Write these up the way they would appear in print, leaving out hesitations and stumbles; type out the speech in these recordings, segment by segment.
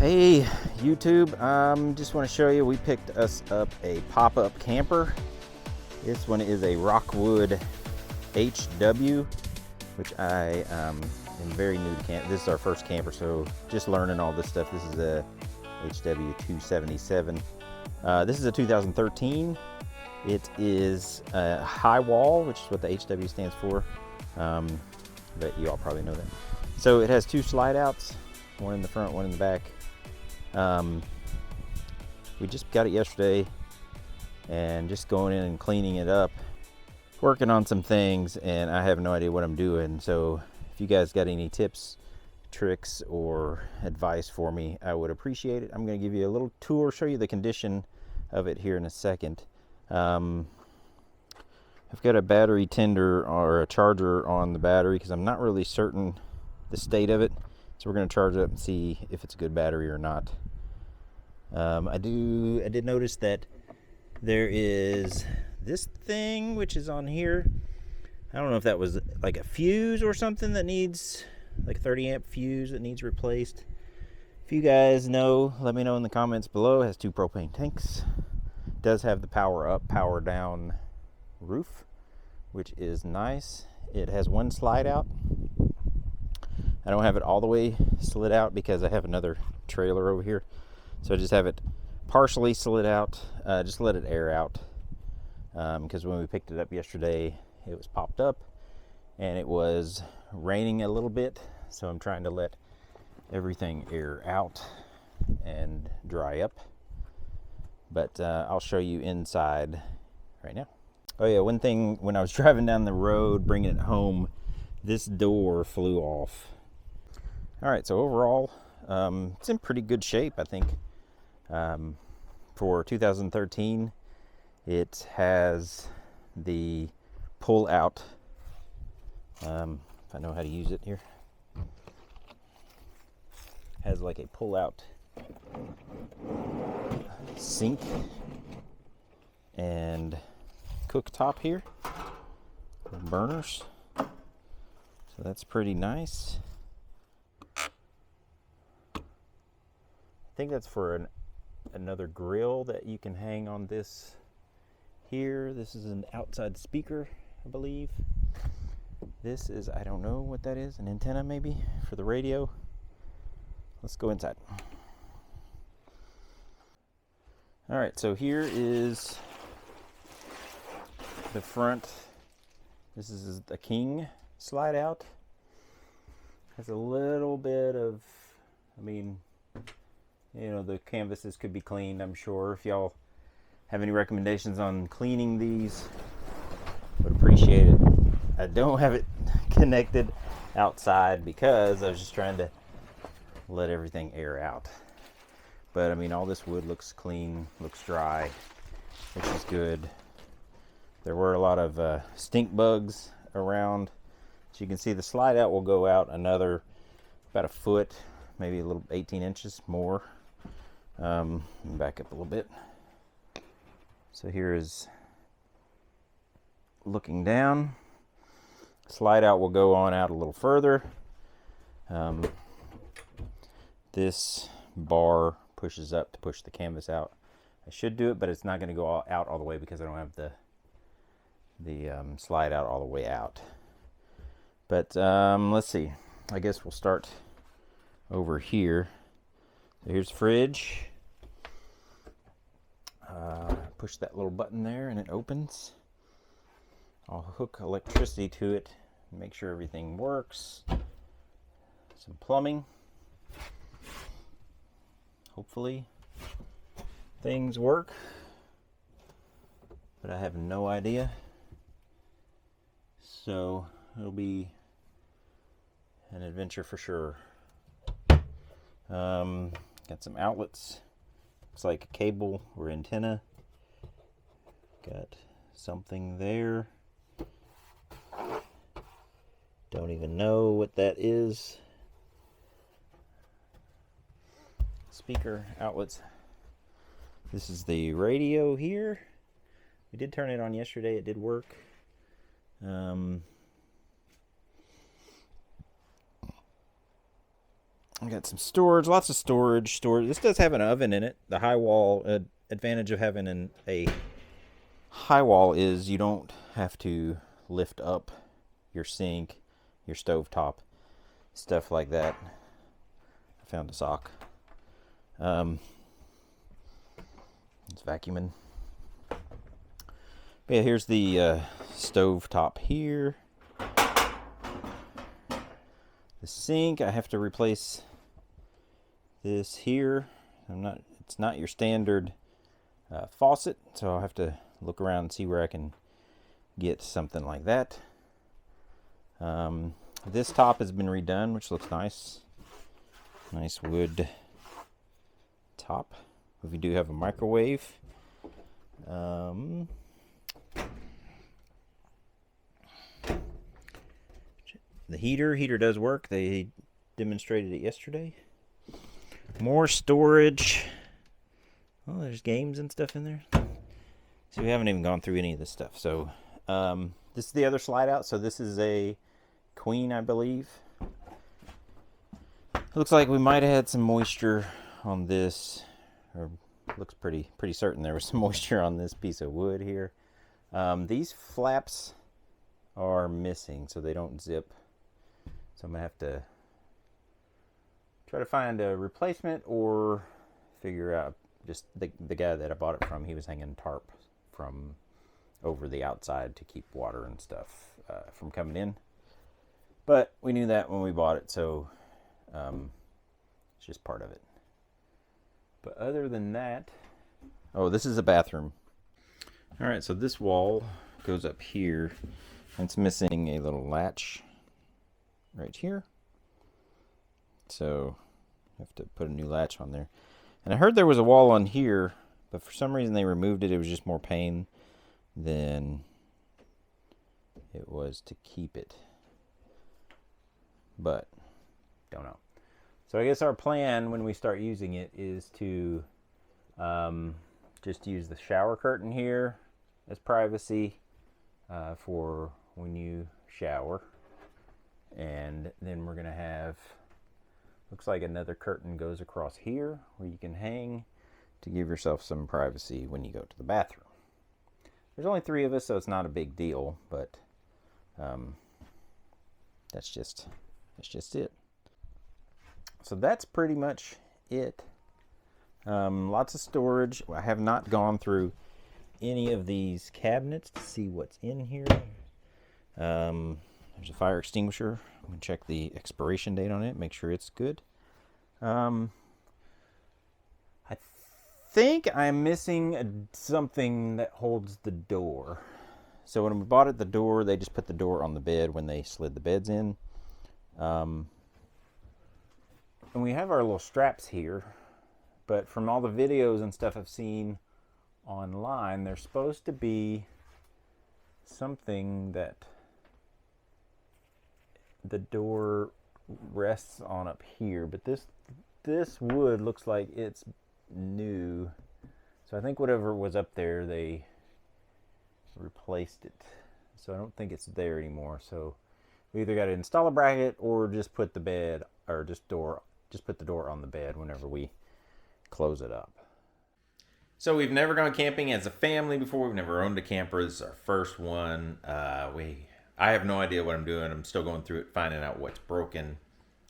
Hey YouTube, just want to show you we picked us up a pop-up camper. This one is a Rockwood HW, which I am very new to camp. This is our first camper, so just learning all this stuff. This is a HW277. This is a 2013. It is a high wall, which is what the HW stands for, but you all probably know that. So it has two slide outs, one in the front, one in the back. We just got it yesterday and just going in and cleaning it up, working on some things, and I have no idea what I'm doing. So if you guys got any tips, tricks, or advice for me, I would appreciate it. I'm going to give you a little tour, show you the condition of it here in a second. I've got a battery tender or a charger on the battery because I'm not really certain the state of it. So we're going to charge it up and see if it's a good battery or not. I did notice that there is this thing which is on here. I don't know if that was like a fuse or something that needs, like 30 amp fuse that needs replaced. If you guys know, let me know in the comments below. It has two propane tanks. It does have the power up, power down roof, which is nice. It has one slide out. I don't have it all the way slid out because I have another trailer over here. So I just have it partially slid out, just let it air out. Because when we picked it up yesterday, it was popped up and it was raining a little bit. So I'm trying to let everything air out and dry up. But I'll show you inside right now. Oh yeah, one thing, when I was driving down the road, bringing it home, this door flew off. All right, so overall, it's in pretty good shape, I think. For 2013, it has the pull-out, if I know how to use it here, has like a pull-out sink and cooktop here, burners, so that's pretty nice. I think that's for another grill that you can hang on this here. This is an outside speaker, I believe. This is, I don't know what that is, an antenna maybe for the radio. Let's go inside. All right, so here is the front. This is the king slide out. Has a little bit of, you know, the canvases could be cleaned, I'm sure. If y'all have any recommendations on cleaning these, would appreciate it. I don't have it connected outside because I was just trying to let everything air out. But I mean, all this wood looks clean, looks dry, which is good. There were a lot of stink bugs around. So you can see the slide out will go out another about a foot, maybe a little 18 inches more. Back up a little bit. So here is looking down. Slide out will go on out a little further. This bar pushes up to push the canvas out. I should do it, but it's not going to go out all the way because I don't have the slide out all the way out. But let's see. I guess we'll start over here. So here's the fridge. Push that little button there and it opens. I'll hook electricity to it and make sure everything works. Some plumbing. Hopefully things work, but I have no idea. So it'll be an adventure for sure. Got some outlets. Looks like a cable or antenna. Got something there. Don't even know what that is. Speaker outlets. This is the radio here. We did turn it on yesterday. It did work. I got some storage, lots of storage. This does have an oven in it. The high wall advantage of having a high wall is you don't have to lift up your sink, your stove top, stuff like that. I found a sock. It's vacuuming. But yeah, here's the stove top here. The sink, I have to replace this here. It's not your standard faucet, so I'll have to look around and see where I can get something like that. This top has been redone, which looks nice. Nice wood top. If you do have a microwave. The heater does work. They demonstrated it yesterday. More storage. Oh, there's games and stuff in there. So we haven't even gone through any of this stuff. So this is the other slide out. So this is a queen, I believe. Looks like we might have had some moisture on this, or looks pretty certain there was some moisture on this piece of wood here. These flaps are missing, so they don't zip. So I'm gonna have to try to find a replacement or figure out. Just the guy that I bought it from, he was hanging tarp from over the outside to keep water and stuff from coming in. But we knew that when we bought it, so it's just part of it. But other than that, oh, this is a bathroom. All right, so this wall goes up here. It's missing a little latch right here. So I have to put a new latch on there. And I heard there was a wall on here, but for some reason they removed it. It was just more pain than it was to keep it. But don't know. So I guess our plan when we start using it is to just use the shower curtain here as privacy for when you shower. And then we're going to have, looks like another curtain goes across here where you can hang to give yourself some privacy when you go to the bathroom. There's only 3 of us, so it's not a big deal, but that's just it. So that's pretty much it. Lots of storage. I have not gone through any of these cabinets to see what's in here. There's a fire extinguisher. I'm going to check the expiration date on it, make sure it's good. I think I'm missing something that holds the door. So when we bought it, the door, they just put the door on the bed when they slid the beds in. And we have our little straps here, but from all the videos and stuff I've seen online, there's supposed to be something that the door rests on up here, but this wood looks like it's new, so I think whatever was up there, they replaced it, so I don't think it's there anymore. So we either got to install a bracket or just put the bed, or just put the door on the bed whenever we close it up. So we've never gone camping as a family before. We've never owned a camper. This is our first one. I have no idea what I'm doing. I'm still going through it, finding out what's broken,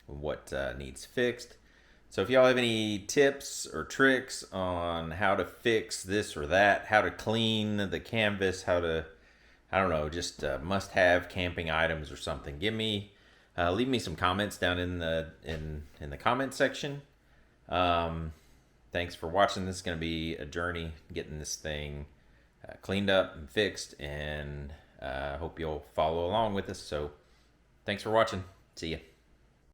what needs fixed. So if y'all have any tips or tricks on how to fix this or that, how to clean the canvas, how to, I don't know, just must-have camping items or something, leave me some comments down in the comment section. Thanks for watching. This is going to be a journey getting this thing cleaned up and fixed, and I hope you'll follow along with us. So thanks for watching. See ya.